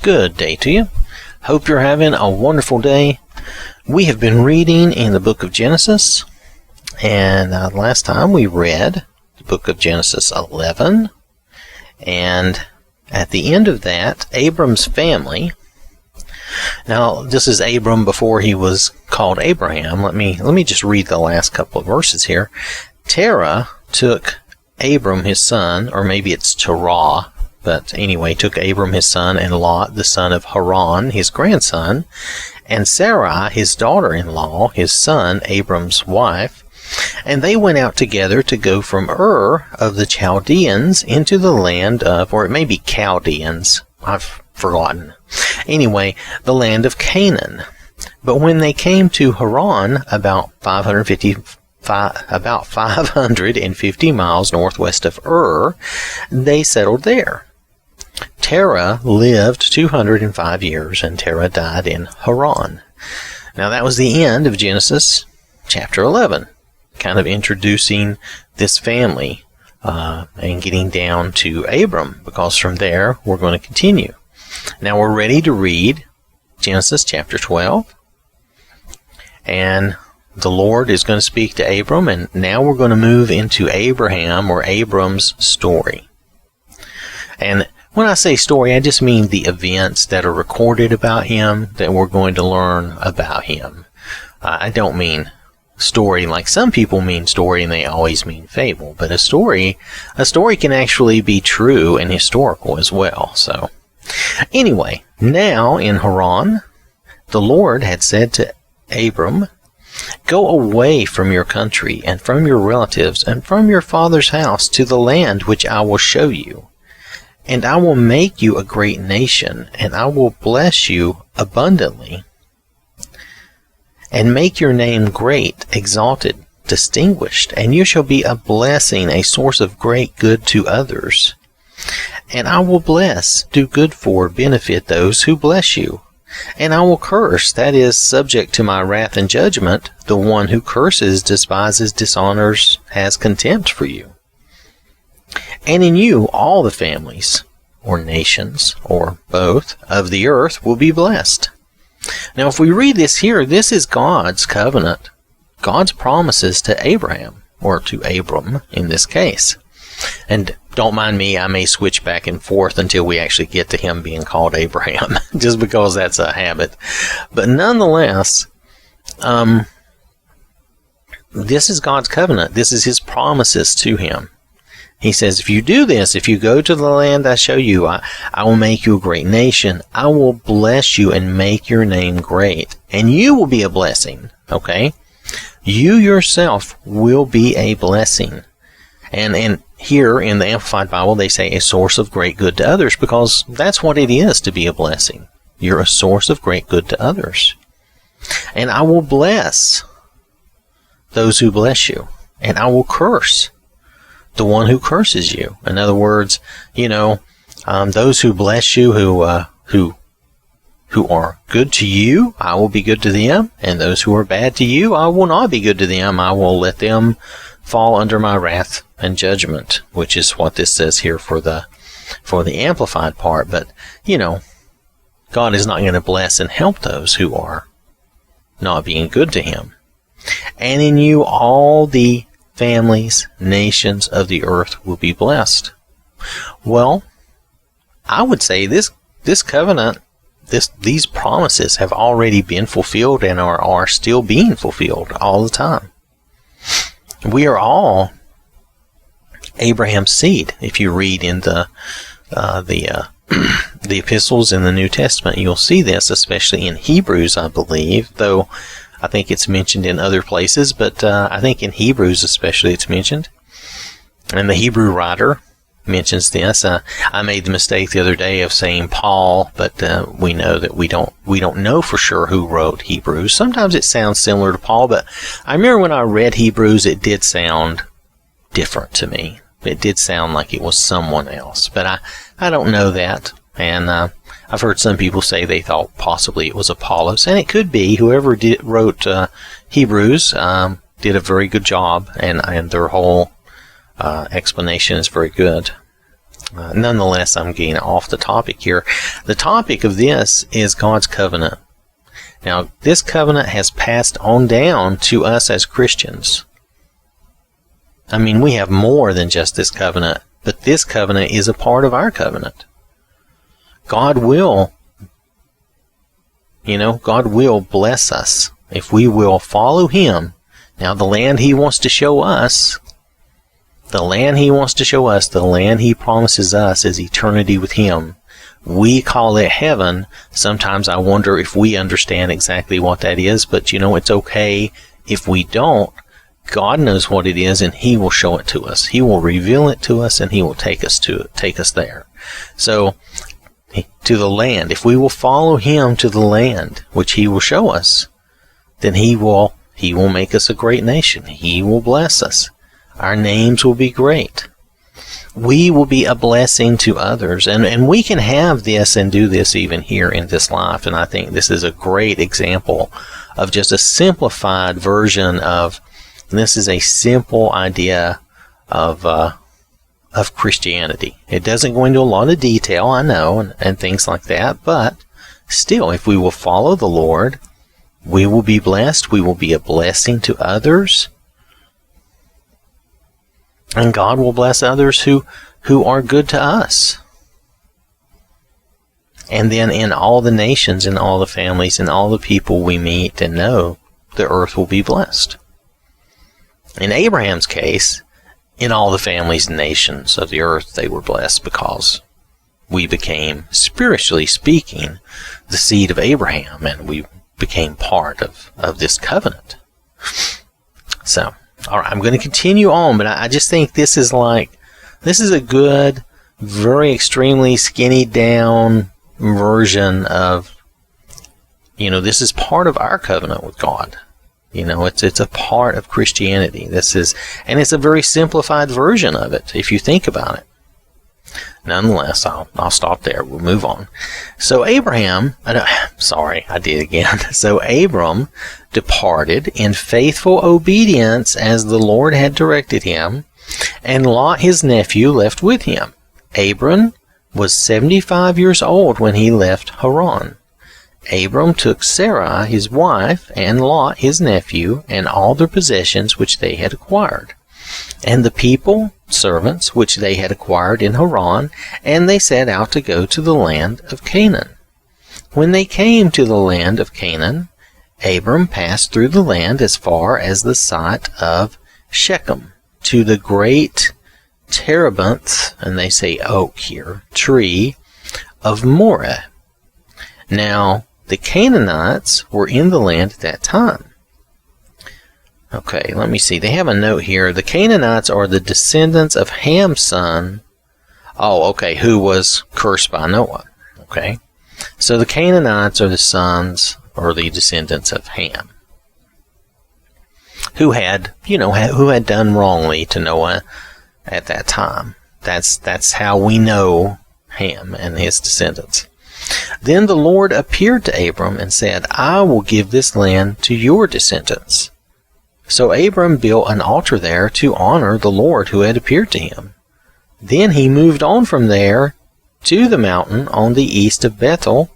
Good day to you. Hope you're having a wonderful day. We have been reading in the book of Genesis, and last time we read the book of Genesis 11, and at the end of that, Abram's family. Now, this is Abram before he was called Abraham. Let me just read the last couple of verses here. Terah took Abram his son, or maybe it's Terah, but anyway, took Abram his son, and Lot, the son of Haran, his grandson, and Sarai, his daughter-in-law, his son, Abram's wife, and they went out together to go from Ur of the Chaldeans into the land of, or it may be Chaldeans, I've forgotten. Anyway, the land of Canaan. But when they came to Haran, about 550 miles northwest of Ur, they settled there. Terah lived 205 years, and Terah died in Haran. Now that was the end of Genesis chapter 11, kind of introducing this family and getting down to Abram, because from there we're going to continue. Now we're ready to read Genesis chapter 12, and the Lord is going to speak to Abram, and now we're going to move into Abraham, or Abram's story. And when I say story, I just mean the events that are recorded about him, that we're going to learn about him. I don't mean story like some people mean story, and they always mean fable. But a story can actually be true and historical as well. So, anyway, now in Haran, the Lord had said to Abram, "Go away from your country and from your relatives and from your father's house to the land which I will show you. And I will make you a great nation, and I will bless you abundantly, and make your name great, exalted, distinguished, and you shall be a blessing, a source of great good to others. And I will bless, do good for, benefit those who bless you. And I will curse, that is, subject to my wrath and judgment, the one who curses, despises, dishonors, has contempt for you. And in you all the families, or nations, or both, of the earth will be blessed." Now if we read this here, this is God's covenant, God's promises to Abraham, or to Abram in this case. And don't mind me, I may switch back and forth until we actually get to him being called Abraham, just because that's a habit. But nonetheless, this is God's covenant. This is his promises to him. He says, if you do this, if you go to the land I show you, I will make you a great nation. I will bless you and make your name great. And you will be a blessing. Okay? You yourself will be a blessing. And here in the Amplified Bible, they say a source of great good to others, because that's what it is to be a blessing. You're a source of great good to others. And I will bless those who bless you. And I will curse the one who curses you. In other words, those who bless you, who are good to you, I will be good to them, and those who are bad to you, I will not be good to them. I will let them fall under my wrath and judgment, which is what this says here for the Amplified part. But God is not going to bless and help those who are not being good to him. And in you all the families, nations of the earth will be blessed. Well, I would say this covenant, these promises have already been fulfilled and are still being fulfilled all the time. We are all Abraham's seed. If you read in the epistles in the New Testament, you'll see this, especially in Hebrews, I believe, though I think it's mentioned in other places, but I think in Hebrews especially it's mentioned. And the Hebrew writer mentions this. I made the mistake the other day of saying Paul, but we know that we don't know for sure who wrote Hebrews. Sometimes it sounds similar to Paul, but I remember when I read Hebrews, it did sound different to me. It did sound like it was someone else, but I don't know that. And I've heard some people say they thought possibly it was Apollos, and it could be. Whoever wrote Hebrews did a very good job, and their whole explanation is very good. Nonetheless, I'm getting off the topic here. The topic of this is God's covenant. Now, this covenant has passed on down to us as Christians. I mean, we have more than just this covenant, but this covenant is a part of our covenant. God will bless us if we will follow Him. Now, the land He wants to show us, the land He promises us is eternity with Him. We call it heaven. Sometimes I wonder if we understand exactly what that is, but it's okay if we don't. God knows what it is, and He will show it to us. He will reveal it to us, and He will take us there. So, to the land, if we will follow Him to the land, which He will show us, then He will make us a great nation. He will bless us. Our names will be great. We will be a blessing to others, and we can have this and do this even here in this life. And I think this is a great example of just a simplified version of, this is a simple idea of Christianity. It doesn't go into a lot of detail, I know, and things like that, but still, if we will follow the Lord, we will be blessed. We will be a blessing to others. And God will bless others who are good to us. And then in all the nations, in all the families, and all the people we meet and know, the earth will be blessed. In Abraham's case, in all the families and nations of the earth, they were blessed because we became, spiritually speaking, the seed of Abraham, and we became part of this covenant. So, all right, I'm going to continue on, but I just think this is a good, very extremely skinny down version of, this is part of our covenant with God. It's a part of Christianity. And it's a very simplified version of it, if you think about it. Nonetheless, I'll stop there. We'll move on. So Abram departed in faithful obedience as the Lord had directed him, and Lot his nephew left with him. Abram was 75 years old when he left Haran. Abram took Sarai his wife, and Lot his nephew, and all their possessions which they had acquired, and the people, servants, which they had acquired in Haran, and they set out to go to the land of Canaan. When they came to the land of Canaan, Abram passed through the land as far as the site of Shechem, to the great terebinth, and they say oak here, tree of Moreh. Now, the Canaanites were in the land at that time. Okay, let me see. They have a note here. The Canaanites are the descendants of Ham's son. Oh, okay, who was cursed by Noah. Okay. So the Canaanites are the sons or the descendants of Ham, who had done wrongly to Noah at that time. That's how we know Ham and his descendants. Then the Lord appeared to Abram and said, I will give this land to your descendants. So Abram built an altar there to honor the Lord who had appeared to him. Then he moved on from there to the mountain on the east of Bethel,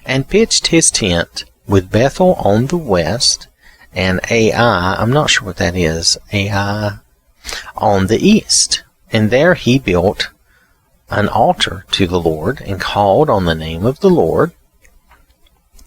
and pitched his tent, with Bethel on the west, and Ai, I'm not sure what that is, Ai, on the east. And there he built an altar to the Lord, and called on the name of the Lord.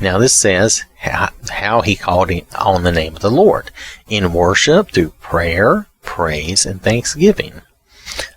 Now this says how he called on the name of the Lord, in worship through prayer, praise, and thanksgiving.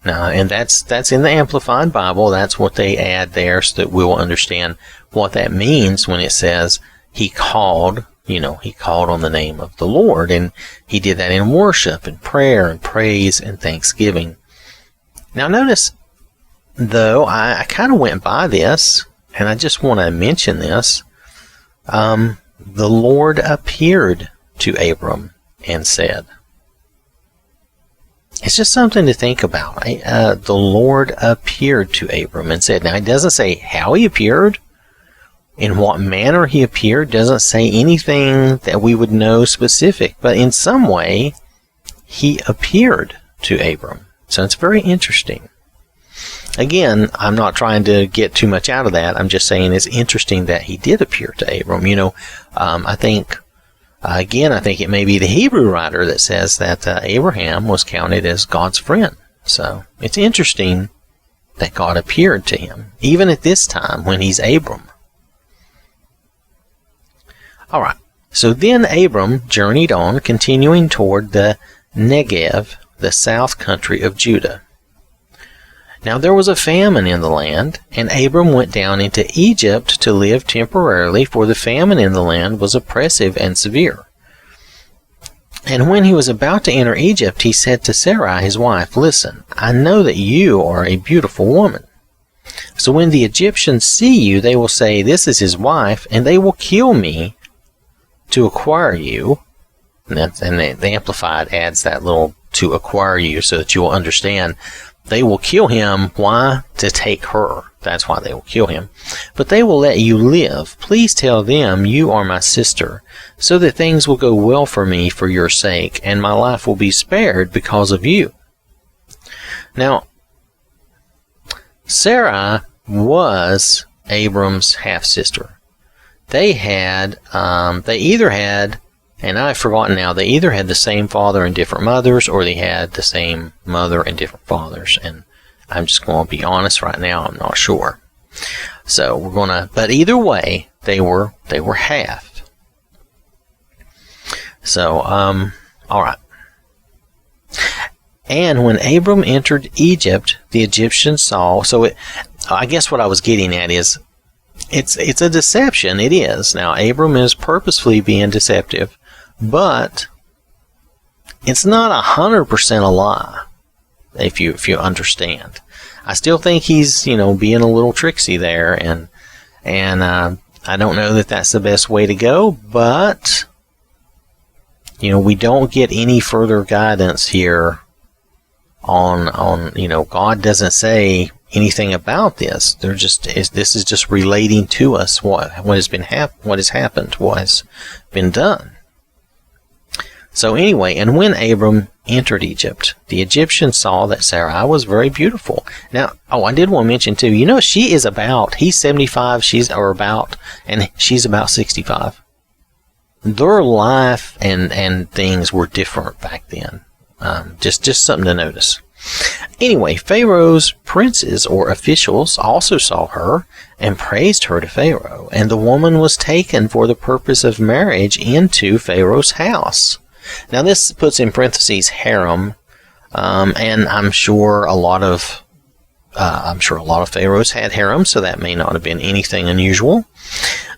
Now, and that's in the Amplified Bible. That's what they add there, so that we'll understand what that means when it says he called on the name of the Lord, and he did that in worship and prayer and praise and thanksgiving. Now notice, though, I kind of went by this, and I just want to mention this. The Lord appeared to Abram and said. It's just something to think about. The Lord appeared to Abram and said. Now, it doesn't say how he appeared, in what manner he appeared, doesn't say anything that we would know specific, but in some way, he appeared to Abram. So it's very interesting. again, I'm not trying to get too much out of that. I'm just saying it's interesting that he did appear to Abram. I think it may be the Hebrew writer that says that Abraham was counted as God's friend. So it's interesting that God appeared to him, even at this time when he's Abram. All right. So then Abram journeyed on, continuing toward the Negev, the south country of Judah. Now there was a famine in the land, and Abram went down into Egypt to live temporarily, for the famine in the land was oppressive and severe. And when he was about to enter Egypt, he said to Sarai his wife, "Listen, I know that you are a beautiful woman. So when the Egyptians see you, they will say, 'This is his wife,' and they will kill me to acquire you." And the Amplified adds that little "to acquire you" so that you will understand. They will kill him. Why? To take her. That's why they will kill him. "But they will let you live. Please tell them you are my sister, so that things will go well for me for your sake, and my life will be spared because of you." Now, Sarai was Abram's half-sister. They either had, and I've forgotten now, they either had the same father and different mothers, or they had the same mother and different fathers. And I'm just going to be honest right now, I'm not sure. So but either way, they were half. So, all right. And when Abram entered Egypt, the Egyptians saw, I guess what I was getting at is, it's a deception, it is. Now, Abram is purposefully being deceptive, but it's not 100% a lie, if you understand. I still think he's, being a little tricksy there, and I don't know that that's the best way to go, but, we don't get any further guidance here on God doesn't say anything about this. This is just relating to us what has happened, what has been done. So anyway, and when Abram entered Egypt, the Egyptians saw that Sarai was very beautiful. Now, I did want to mention too, he's 75, and she's about 65. Their life and things were different back then. Just something to notice. Anyway, Pharaoh's princes or officials also saw her and praised her to Pharaoh, and the woman was taken for the purpose of marriage into Pharaoh's house. Now this puts in parentheses harem, and I'm sure a lot of pharaohs had harems, so that may not have been anything unusual.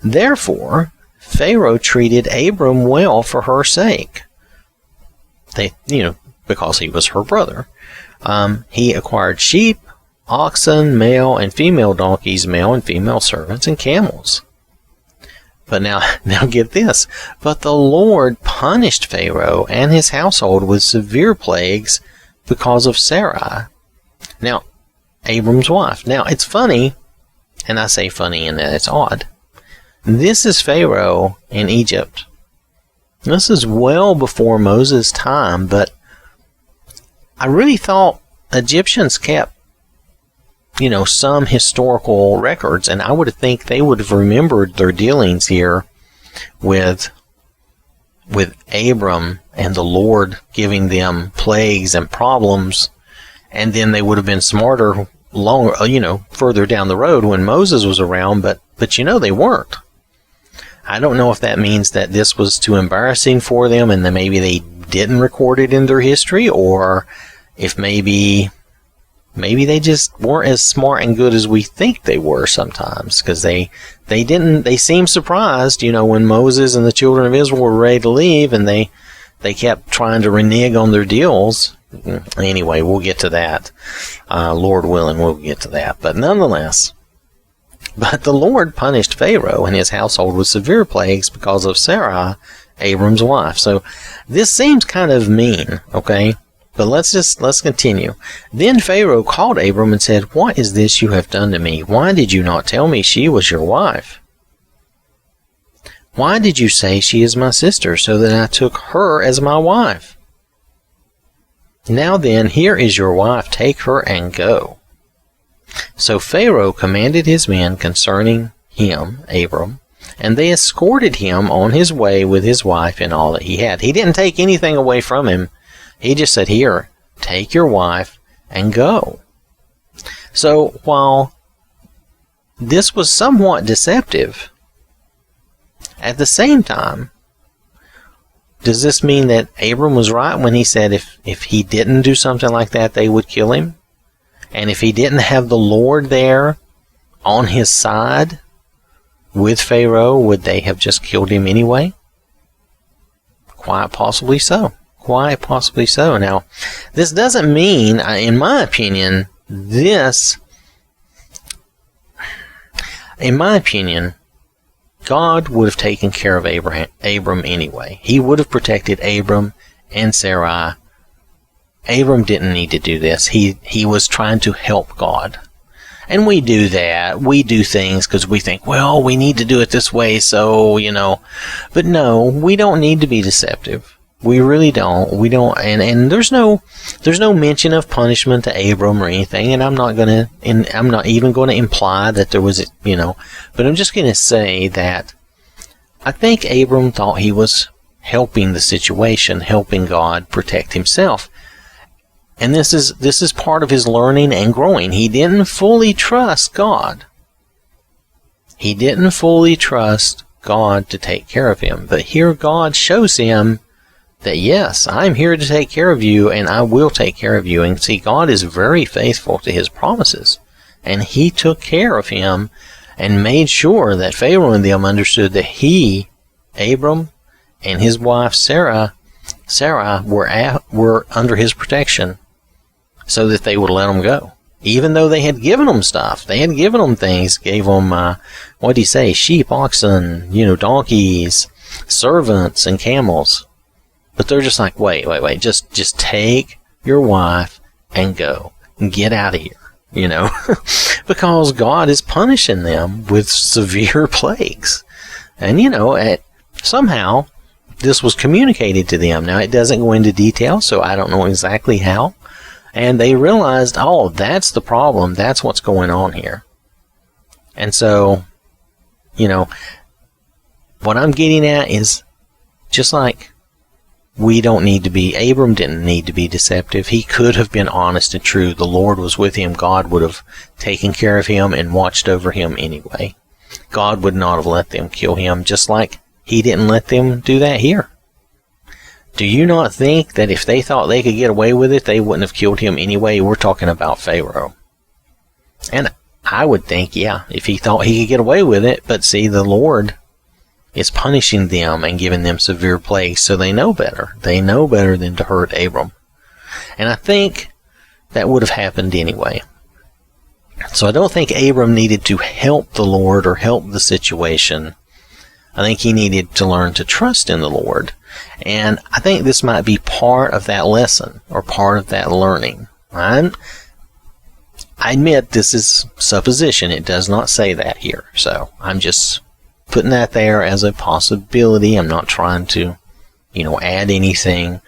Therefore, Pharaoh treated Abram well for her sake. Because he was her brother. He acquired sheep, oxen, male and female donkeys, male and female servants, and camels. But now get this. But the Lord punished Pharaoh and his household with severe plagues because of Sarai. Now, Abram's wife. Now, it's funny, and I say funny in that it's odd. This is Pharaoh in Egypt. This is well before Moses' time, but I really thought Egyptians kept, some historical records, and I would think they would have remembered their dealings here with Abram and the Lord giving them plagues and problems, and then they would have been smarter further down the road when Moses was around, but they weren't. I don't know if that means that this was too embarrassing for them and then maybe they didn't record it in their history, or if maybe they just weren't as smart and good as we think they were sometimes, because they seemed surprised, when Moses and the children of Israel were ready to leave, and they kept trying to renege on their deals. Anyway, we'll get to that. Lord willing, we'll get to that. But nonetheless, but the Lord punished Pharaoh and his household with severe plagues because of Sarai, Abram's wife. So this seems kind of mean, okay? But let's continue. Then Pharaoh called Abram and said, "What is this you have done to me? Why did you not tell me she was your wife? Why did you say she is my sister, so that I took her as my wife? Now then, here is your wife, take her and go." So Pharaoh commanded his men concerning him, Abram, and they escorted him on his way with his wife and all that he had. He didn't take anything away from him. He just said, here, take your wife and go. So while this was somewhat deceptive, at the same time, does this mean that Abram was right when he said if he didn't do something like that, they would kill him? And if he didn't have the Lord there on his side with Pharaoh, would they have just killed him anyway? Quite possibly so. Quite possibly so. Now, this doesn't mean, in my opinion, God would have taken care of Abram anyway. He would have protected Abram and Sarai. Abram didn't need to do this. He was trying to help God. And we do that. We do things because we think, well, we need to do it this way, so, But no, we don't need to be deceptive. We really don't. We don't. And there's no mention of punishment to Abram or anything. And I'm not even going to imply that there was, But I'm just going to say that I think Abram thought he was helping the situation, helping God protect himself. And this is part of his learning and growing. He didn't fully trust God. He didn't fully trust God to take care of him. But here God shows him that, yes, I'm here to take care of you, and I will take care of you. And see, God is very faithful to his promises. And he took care of him and made sure that Pharaoh and them understood that he, Abram, and his wife Sarah were under his protection, so that they would let them go. Even though they had given them stuff. They had given them things. Gave them, what did he say? Sheep, oxen, donkeys, servants, and camels. But they're just like, wait. Just take your wife and go. Get out of here. Because God is punishing them with severe plagues. And, somehow this was communicated to them. Now, it doesn't go into detail, so I don't know exactly how. And they realized, oh, that's the problem. That's what's going on here. And so, what I'm getting at is just like Abram didn't need to be deceptive. He could have been honest and true. The Lord was with him. God would have taken care of him and watched over him anyway. God would not have let them kill him, just like he didn't let them do that here. Do you not think that if they thought they could get away with it, they wouldn't have killed him anyway? We're talking about Pharaoh. And I would think, yeah, if he thought he could get away with it, but see, the Lord is punishing them and giving them severe plagues, so they know better. They know better than to hurt Abram. And I think that would have happened anyway. So I don't think Abram needed to help the Lord or help the situation. I think he needed to learn to trust in the Lord. And I think this might be part of that lesson or part of that learning. I admit this is supposition. It does not say that here. So I'm just putting that there as a possibility. I'm not trying to, add anything.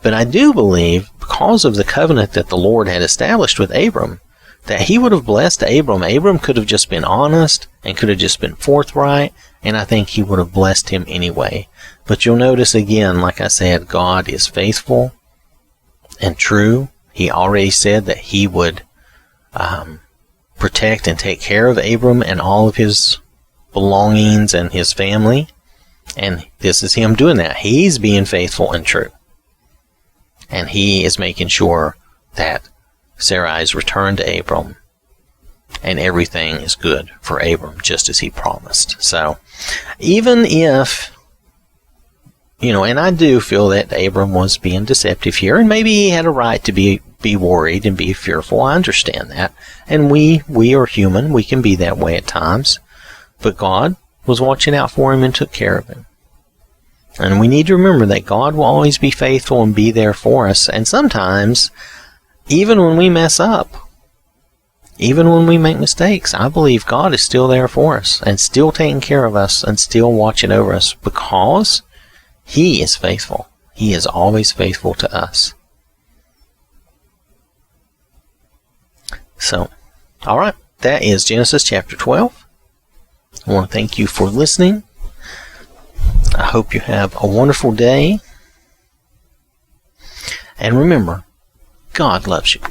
But I do believe, because of the covenant that the Lord had established with Abram, that he would have blessed Abram. Abram could have just been honest and could have just been forthright, and I think he would have blessed him anyway. But you'll notice again, like I said, God is faithful and true. He already said that he would protect and take care of Abram and all of his belongings and his family. And this is him doing that. He's being faithful and true. And he is making sure that Sarai is returned to Abram, and everything is good for Abram, just as he promised. So, even if, and I do feel that Abram was being deceptive here, and maybe he had a right to be worried and be fearful. I understand that. And we are human. We can be that way at times. But God was watching out for him and took care of him. And we need to remember that God will always be faithful and be there for us. And sometimes, even when we mess up, even when we make mistakes, I believe God is still there for us and still taking care of us and still watching over us, because He is faithful. He is always faithful to us. So, All right, that is Genesis chapter 12. I want to thank you for listening. I hope you have a wonderful day. And remember, God loves you.